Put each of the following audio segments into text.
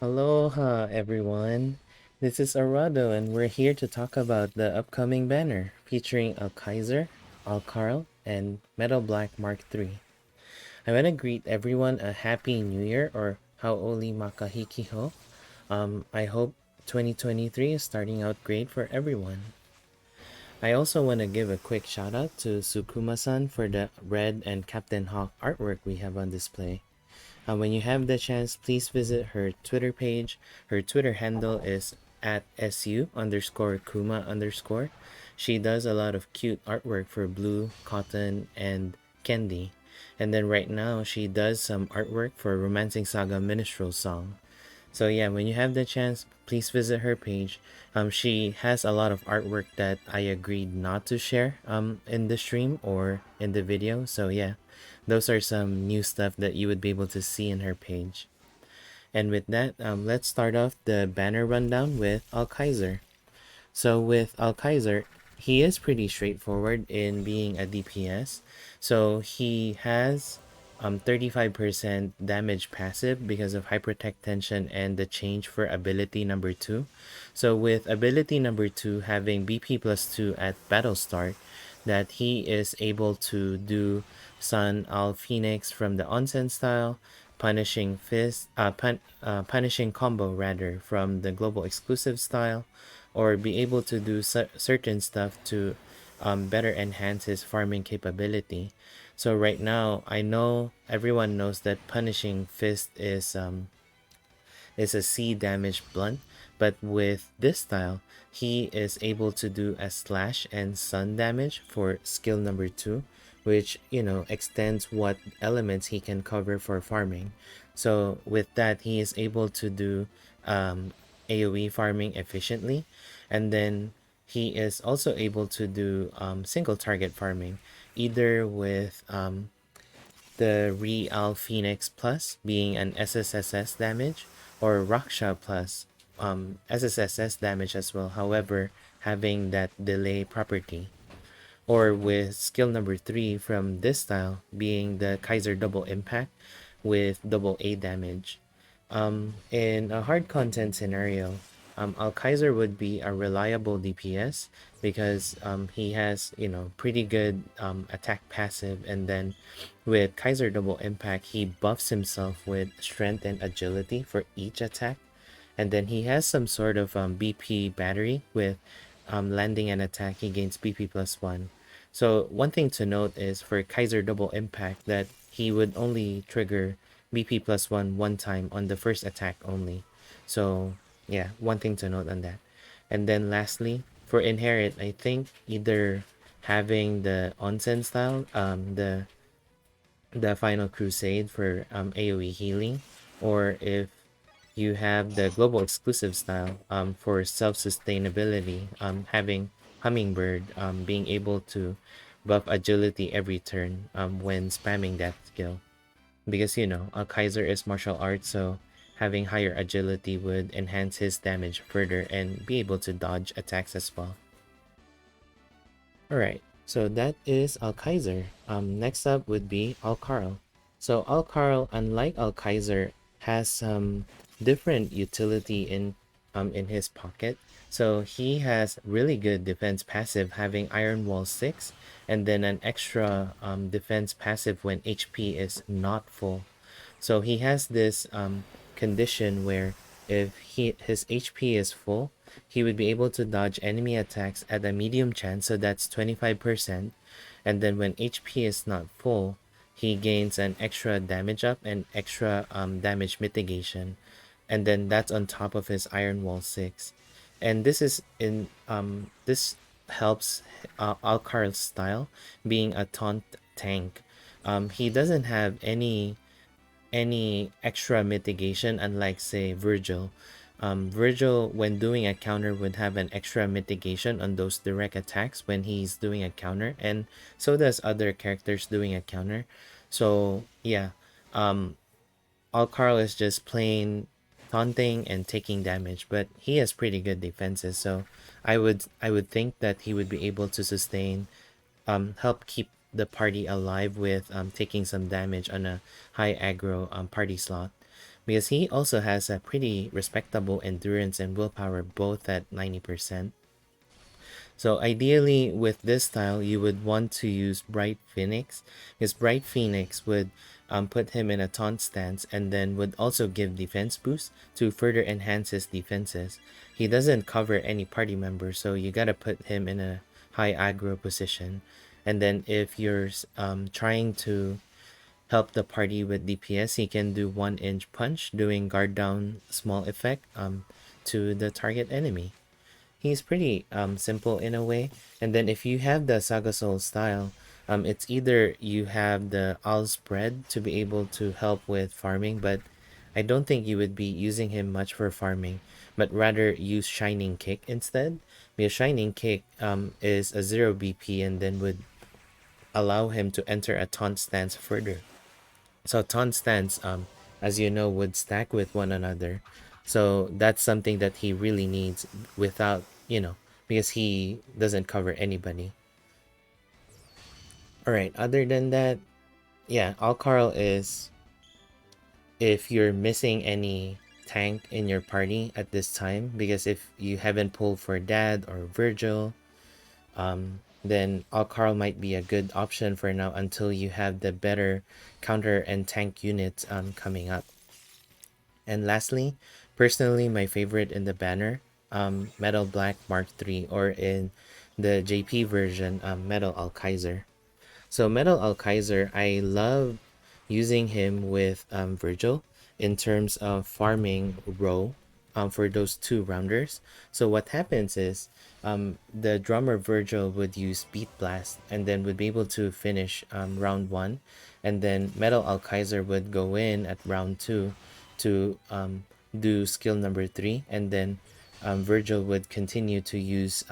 Aloha, everyone. This is Arado, and we're here to talk about the upcoming banner featuring Alkaiser, Alkarl, and Metal Black Mark III. I want to greet everyone a happy new year or Haoli Makahikiho. I hope 2023 is starting out great for everyone. I also want to give a quick shout out to Su-kuma-san for the Red and Captain Hawk artwork we have on display. When you have the chance, please visit her Twitter page. Her Twitter handle is at su_kuma_. She does a lot of cute artwork for Blue, Cotton, and Candy. And then right now, she does some artwork for Romancing Saga Minstrel Song. So yeah, when you have the chance, please visit her page. She has a lot of artwork that I agreed not to share in the stream or in the video. So yeah, those are some new stuff that you would be able to see in her page. And with that, let's start off the banner rundown with Alkaiser. So with Alkaiser, he is pretty straightforward in being a DPS. So he has 35% damage passive because of High Protect Tension and the change for ability number 2. So with ability number 2 having BP plus 2 at battle start, that he is able to do Sun Al Phoenix from the Onsen style, punishing combo rather from the global exclusive style, or be able to do certain stuff to better enhance his farming capability. So right now, I know everyone knows that punishing fist is a C damage blunt, but with this style, he is able to do a slash and sun damage for skill number 2, which extends what elements he can cover for farming. So with that, he is able to do AoE farming efficiently, and then he is also able to do single target farming, either with the Real Phoenix Plus being an SSSS damage, or Raksha Plus SSSS damage as well, however, having that delay property. Or with skill number 3 from this style being the Kaiser Double Impact with double A damage. In a hard content scenario, Alkaiser would be a reliable DPS because he has pretty good attack passive, and then with Kaiser Double Impact he buffs himself with strength and agility for each attack, and then he has some sort of BP battery with landing an attack he gains BP plus 1. So one thing to note is for Kaiser Double Impact that he would only trigger BP plus 1 one time on the first attack only. So yeah, one thing to note on that. And then lastly, for Inherit, I think either having the Onsen style, the Final Crusade for AoE healing, or if you have the global exclusive style for self-sustainability, having Hummingbird being able to buff agility every turn when spamming that skill. Because Kaiser is martial arts, so having higher agility would enhance his damage further and be able to dodge attacks as well. Alright, so that is Alkaiser. Next up would be Alkarl. So Alkarl, unlike Alkaiser, has some different utility in his pocket. So he has really good defense passive, having Iron Wall 6, and then an extra defense passive when HP is not full. So he has this condition where if his HP is full, he would be able to dodge enemy attacks at a medium chance, so that's 25%. And then when HP is not full, he gains an extra damage up and extra damage mitigation. And then that's on top of his Iron Wall 6. And this helps Alkar's style being a taunt tank. He doesn't have any extra mitigation, unlike say Virgil. Virgil, when doing a counter, would have an extra mitigation on those direct attacks when he's doing a counter, and so does other characters doing a counter. So yeah, Alkarl is just plain taunting and taking damage, but he has pretty good defenses. So I would think that he would be able to sustain, help keep the party alive with taking some damage on a high aggro party slot. because he also has a pretty respectable endurance and willpower, both at 90%. So ideally with this style, you would want to use Bright Phoenix, because Bright Phoenix would put him in a taunt stance and then would also give defense boost to further enhance his defenses. He doesn't cover any party member, so you gotta put him in a high aggro position. And then if you're trying to help the party with DPS, he can do 1 inch punch, doing guard down small effect to the target enemy. He's pretty simple in a way. And then if you have the Saga Soul style, it's either you have the all spread to be able to help with farming, but I don't think you would be using him much for farming, but rather use Shining Kick instead. Because Shining Kick is a 0 BP and then would allow him to enter a taunt stance further. So taunt stance, as you know, would stack with one another. So that's something that he really needs without, because he doesn't cover anybody. All right. Other than that, yeah, Alkarl is, if you're missing any tank in your party at this time, because if you haven't pulled for Dad or Virgil, then Alkarl might be a good option for now until you have the better counter and tank units coming up. And lastly, personally, my favorite in the banner, Metal Black Mark III, or in the JP version, Metal Alkaiser. So Metal Alkaiser, I love using him with Virgil in terms of farming row for those two rounders. So what happens is the drummer Virgil would use Beat Blast and then would be able to finish round 1. And then Metal Alkaiser would go in at round 2 to do skill number 3. And then Virgil would continue to use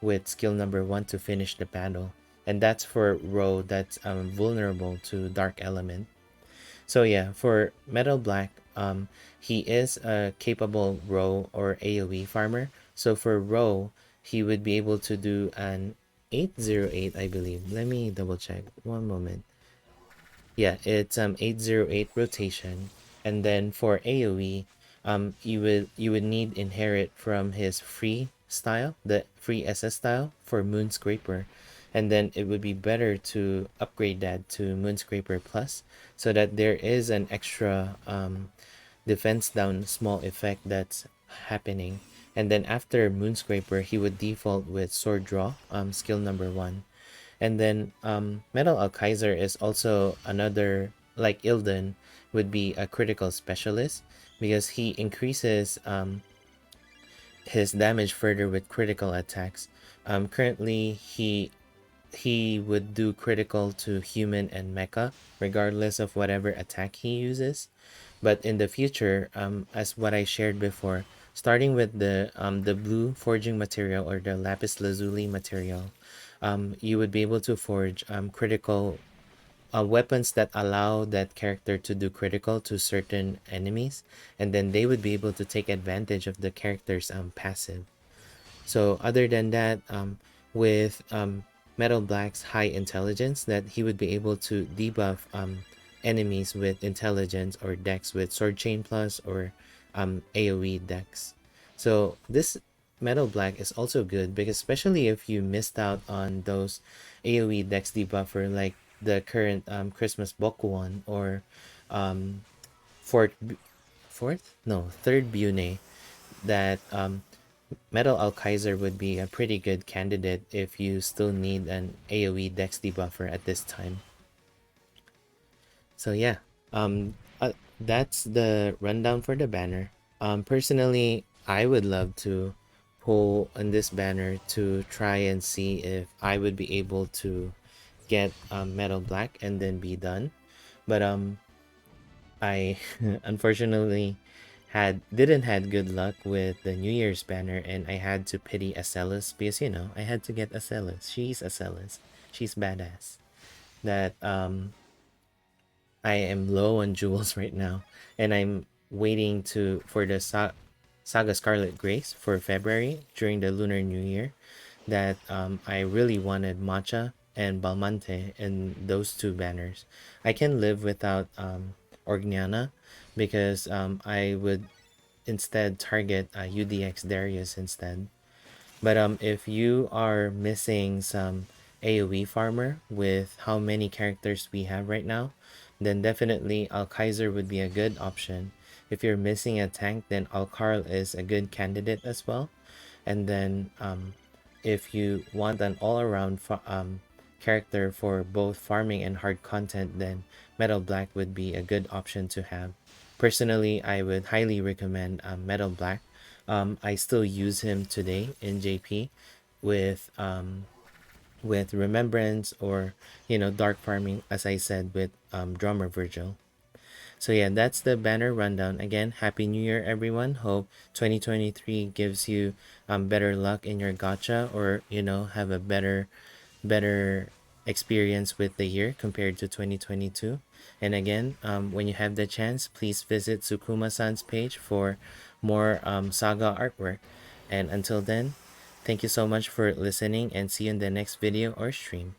with skill number 1 to finish the battle. And that's for row that's vulnerable to dark element. So yeah, for Metal Black, he is a capable row or AoE farmer. So for row, he would be able to do an 808, I believe. Let me double check. One moment. Yeah, it's 808 rotation. And then for AoE, you would need inherit from his free style, the free SS style for Moonscraper. And then it would be better to upgrade that to Moonscraper Plus so that there is an extra defense down small effect that's happening. And then after Moonscraper, he would default with Sword Draw, skill number 1. And then Metal Alkaiser is also another, like Ilden, would be a critical specialist because he increases his damage further with critical attacks. Currently, he would do critical to human and mecha, regardless of whatever attack he uses. But in the future, as what I shared before, starting with the blue forging material or the lapis lazuli material, you would be able to forge critical weapons that allow that character to do critical to certain enemies, and then they would be able to take advantage of the character's passive. So other than that, with Metal Black's high intelligence, that he would be able to debuff enemies with intelligence or dex with Sword Chain Plus or AoE dex. So this Metal Black is also good because especially if you missed out on those AoE dex debuffer like the current Christmas Bokuon or um, fourth, fourth? No, third Bune, that Metal Alkaiser would be a pretty good candidate if you still need an AoE dex debuffer at this time. So yeah, that's the rundown for the banner. Personally, I would love to pull on this banner to try and see if I would be able to get Metal Black and then be done. But I unfortunately didn't had good luck with the New Year's banner, and I had to pity Acellus because I had to get Acellus. She's Acellus. She's badass. That I am low on jewels right now, and I'm waiting for the Saga Scarlet Grace for February during the Lunar New Year. That I really wanted Matcha and Balmante and those two banners. I can live without Orgnana, because I would instead target UDX Darius instead. But if you are missing some AoE farmer with how many characters we have right now, then definitely Alkaiser would be a good option. If you're missing a tank, then Alkarl is a good candidate as well. And then if you want an all-around character for both farming and hard content, then Metal Black would be a good option to have. Personally, I would highly recommend Metal Black. I still use him today in JP with Remembrance, or dark farming, as I said, with Drummer Virgil. So yeah, that's the banner rundown. Again, Happy New Year, everyone. Hope 2023 gives you better luck in your gacha, or have a better experience with the year compared to 2022. And again, when you have the chance, please visit Su-kuma-san's page for more Saga artwork. And until then, thank you so much for listening, and see you in the next video or stream.